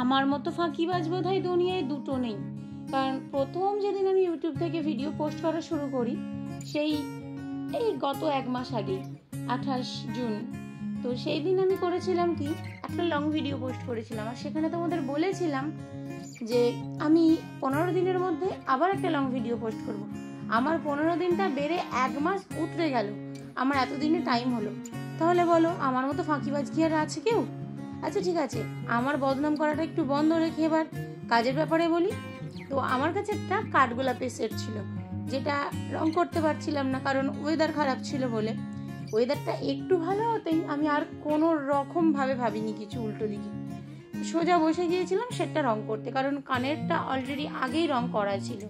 আমার মতো ফাঁকিবাজ বোধহয় দুনিয়ায় দুটো নেই। কারণ প্রথম যেদিন আমি ইউটিউব থেকে ভিডিও পোস্ট করা শুরু করি, এই গত 1 মাস আগে 28 জুন, তো সেই দিন আমি করেছিলাম কি, একটা লং ভিডিও পোস্ট করেছিলাম। আর সেখানে তোমাদের বলেছিলাম যে আমি 15 দিনের মধ্যে আবার একটা লং ভিডিও পোস্ট করব। আমার 15 দিনটা বেড়ে 1 মাস উতরে গেল, আমার এতদিনে টাইম হলো। তাহলে বলো, আমার মতো ফাঁকিবাজ কি আর আছে কেউ? আচ্ছা ঠিক আছে, আমার বদনাম করাটা একটু বন্ধ রেখে এবার কাজের ব্যাপারে বলি। তো আমার কাছে একটা কাঠগোলাপের সেট ছিল, যেটা রং করতে পারছিলাম না, কারণ ওয়েদার খারাপ ছিল বলে। ওয়েদারটা একটু ভালো হতেই আমি আর কোনো রকম ভাবে ভাবিনি কিছু উল্টো দিকে, সোজা বসে গিয়েছিলাম সেটটা রং করতে। কারণ কানেরটা অলরেডি আগেই রং করা ছিল।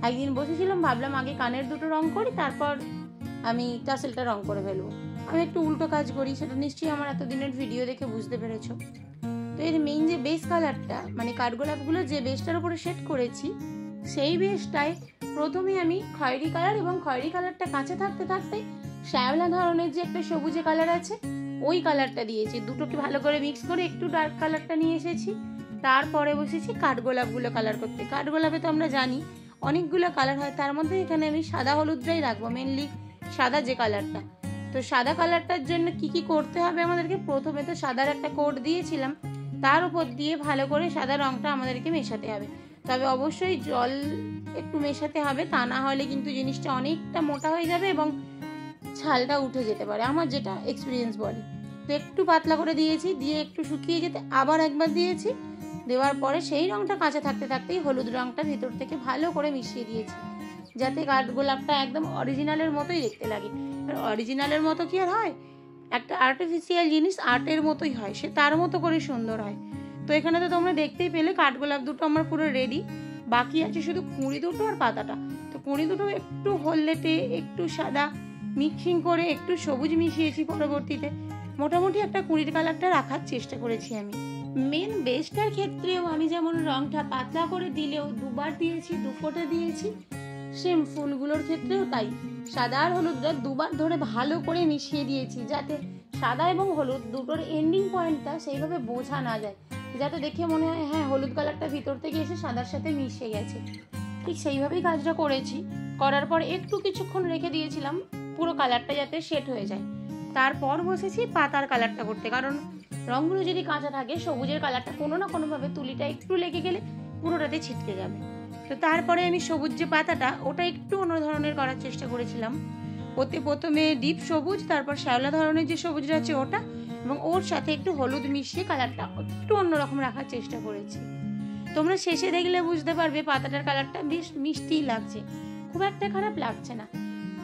একদিন বসেছিলাম, ভাবলাম আগে কানের দুটো রং করি, তারপর আমি টাসেলটা রং করে ফেলবো। আমি একটু উল্টো কাজ করি, সেটা নিশ্চয়ই আমার এতদিনের ভিডিও দেখে বুঝতে পেরেছো। তো এর মেইন যে বেস কালারটা, মানে কাঠগোলাপগুলো যে বেসটার উপরে সেট করেছি, সেই বেসটায় প্রথমে আমি খয়েরি কালার, এবং খয়েরি কালারটা কাঁচা থাকতে থাকতে শ্যাওলা ধরনের যে একটা সবুজে কালার আছে, ওই কালারটা দিয়েছি। দুটোকে ভালো করে মিক্স করে একটু ডার্ক কালারটা নিয়ে এসেছি। তারপরে বসেছি কাঠগোলাপগুলো কালার করতে। কাঠগোলাপে তো আমরা জানি অনেকগুলো কালার হয়, তার মধ্যে এখানে আমি সাদা হলুদটাই রাখবো, মেনলি সাদা যে কালারটা। তো সাদা কালারটার জন্য কি কি করতে হবে আমাদেরকে, প্রথমে তো সাদার একটা কোট দিয়েছিলাম, তার উপর দিয়ে ভালো করে সাদা রংটা আমাদেরকে মেশাতে হবে। তবে অবশ্যই জল একটু মেশাতে হবে, তা না হলে কিন্তু জিনিসটা অনেকটা মোটা হয়ে যাবে এবং ছালটা উঠে যেতে পারে, আমার যেটা এক্সপিরিয়েন্স বলে। তো একটু পাতলা করে দিয়েছি, দিয়ে একটু শুকিয়ে যেতে আবার একবার দিয়েছি। দেওয়ার পরে সেই রংটা কাঁচা থাকতে থাকতেই হলুদ রংটা ভিতর থেকে ভালো করে মিশিয়ে দিয়েছি, যাতে কাঠগোলাপটা একদম অরিজিনালের মতোই দেখতে লাগে। অরিজিনালের মতো কি আর হয়, একটা আর্টিফিশিয়াল জিনিস আর্টের মতোই হয়, সে তার মতো করে সুন্দর হয়। তো এখানে তো তোমরা দেখতেই পেলে কাঠগোলাপ দুটো আমার পুরো রেডি। বাকি আছে শুধু কুঁড়ি দুটো আর পাতাটা। তো কুঁড়ি দুটো একটু হলদেটে একটু সাদা মিক্সিং করে একটু সবুজ মিশিয়েছি পরবর্তীতে। মোটামুটি একটা কুঁড়ির কালারটা রাখার চেষ্টা করেছি আমি। মেন বেসটার ক্ষেত্রেও আমি যেমন রংটা পাতলা করে দিলেও দুবার দিয়েছি, 2 ফোঁটা দিয়েছি, সেম ফুলগুলোর ক্ষেত্রেও তাই। সাদা আর হলুদটা দুবার ধরে ভালো করে মিশিয়ে দিয়েছি, যাতে সাদা এবং হলুদ দুটোর এন্ডিং পয়েন্টটা সেইভাবে বোঝা না যায়, যাতে দেখে মনে হয় হ্যাঁ হলুদ কালারটা ভিতর থেকে এসে সাদার সাথে মিশে গেছে। ঠিক সেইভাবেই কাজটা করেছি। করার পর একটু কিছুক্ষণ রেখে দিয়েছিলাম পুরো কালারটা যাতে সেট হয়ে যায়। তারপর বসেছি পাতার কালারটা করতে, কারণ রঙগুলো যদি কাঁচা থাকে সবুজের কালারটা কোনো না কোনোভাবে তুলিটা একটু লেগে গেলে পুরোটাতে ছিটকে যাবে। তো তারপরে আমি সবুজ যে পাতাটা, ওটা একটু অন্য ধরনের করার চেষ্টা করেছিলাম। ওতে প্রথমে ডিপ সবুজ, তারপর শ্যাওলা ধরনের যে সবুজটা আছে ওটা, এবং ওর সাথে একটু হলুদ মিশিয়ে কালারটা একটু অন্যরকম রাখার চেষ্টা করেছি। তোমরা শেষে দেখলে বুঝতে পারবে পাতাটার কালারটা বেশ মিষ্টিই লাগছে, খুব একটা খারাপ লাগছে না।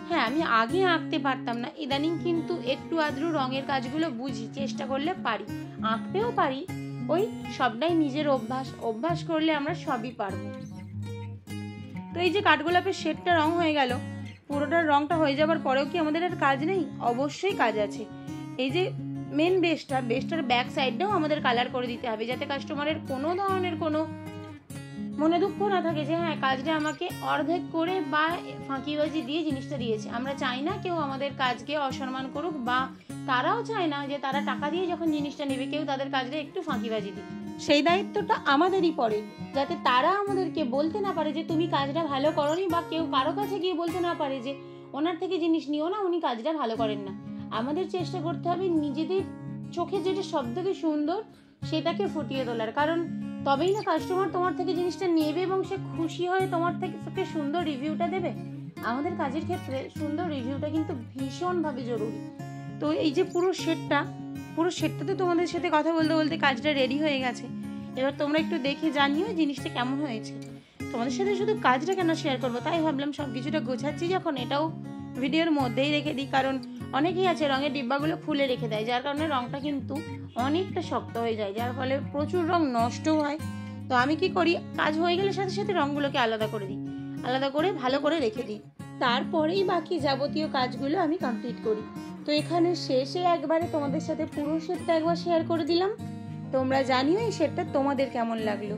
হ্যাঁ, আমি আগে আঁকতে পারতাম না, ইদানিং কিন্তু একটু আদ্রু রঙের কাজগুলো বুঝি, চেষ্টা করলে পারি, আঁকতেও পারি। ওই সবটাই নিজের অভ্যাস করলে আমরা সবই পারবো। তো এই যে কাঠগোলাপের শেডটা রং হয়ে গেল, পুরোটার রংটা হয়ে যাবার পরেও কি আমাদের আর কাজ নেই? অবশ্যই কাজ আছে। এই যে মেন বেসটার ব্যাক সাইডটাও আমাদের কালার করে দিতে হবে, যাতে কাস্টমারের কোনো ধরনের কোনো মনে দুঃখ না থাকে যে হ্যাঁ কাজটা আমাকে অর্ধেক করে বা ফাঁকিবাজি দিয়ে জিনিসটা দিয়েছে। আমরা চাই না কেউ আমাদের কাজকে অসম্মান করুক, বা তারাও চায় না যে তারা টাকা দিয়ে যখন জিনিসটা নেবে কেউ তাদের কাজটা একটু ফাঁকিবাজি দিক। সেই দায়িত্বটা আমাদেরই পড়ে, যাতে তারা আমাদেরকে বলতে না পারে যে তুমি কাজটা ভালো করোনি, বা কেউ কারো কাছে গিয়ে বলতে না পারে যে ওনার থেকে জিনিস নিও না, উনি কাজটা ভালো করেন না। আমাদের চেষ্টা করতে হবে নিজেদের চোখে যেটা সব থেকে সুন্দর সেটাকে ফুটিয়ে তোলার, কারণ তবেই না কাস্টমার তোমার থেকে জিনিসটা নেবে এবং সে খুশি হয়ে তোমার থেকে সুন্দর রিভিউটা দেবে। আমাদের কাজের ক্ষেত্রে সুন্দর রিভিউটা কিন্তু ভীষণভাবে জরুরি। তো এই যে পুরো সেটটাতে তোমাদের সাথে কথা বলতে বলতে কাজটা রেডি হয়ে গেছে। এবার তোমরা একটু দেখে জানিও জিনিসটা কেমন হয়েছে। তোমাদের সাথে শুধু কাজটা কেন শেয়ার করবো, তাই ভাবলাম সব কিছুটা গোছাচ্ছি যখন, এটাও ভিডিওর মধ্যেই রেখে দিই। কারণ অনেকেই আছে রঙের ডিব্বাগুলো খুলে রেখে দেয়, যার কারণে রঙটা কিন্তু অনেকটা শক্ত হয়ে যায়, যার ফলে প্রচুর রং নষ্ট হয়। তো আমি কি করি, কাজ হয়ে গেলে সাথে সাথে রঙগুলোকে আলাদা করে দিই, আলাদা করে ভালো করে রেখে দিই, তারপরেই বাকি যাবতীয় কাজগুলো আমি কমপ্লিট করি। তো এখানে শেষে একবারে তোমাদের সাথে পুরো সেটটা একবার শেয়ার করে দিলাম। তোমরা জানিও এই সেটটা তোমাদের কেমন লাগলো।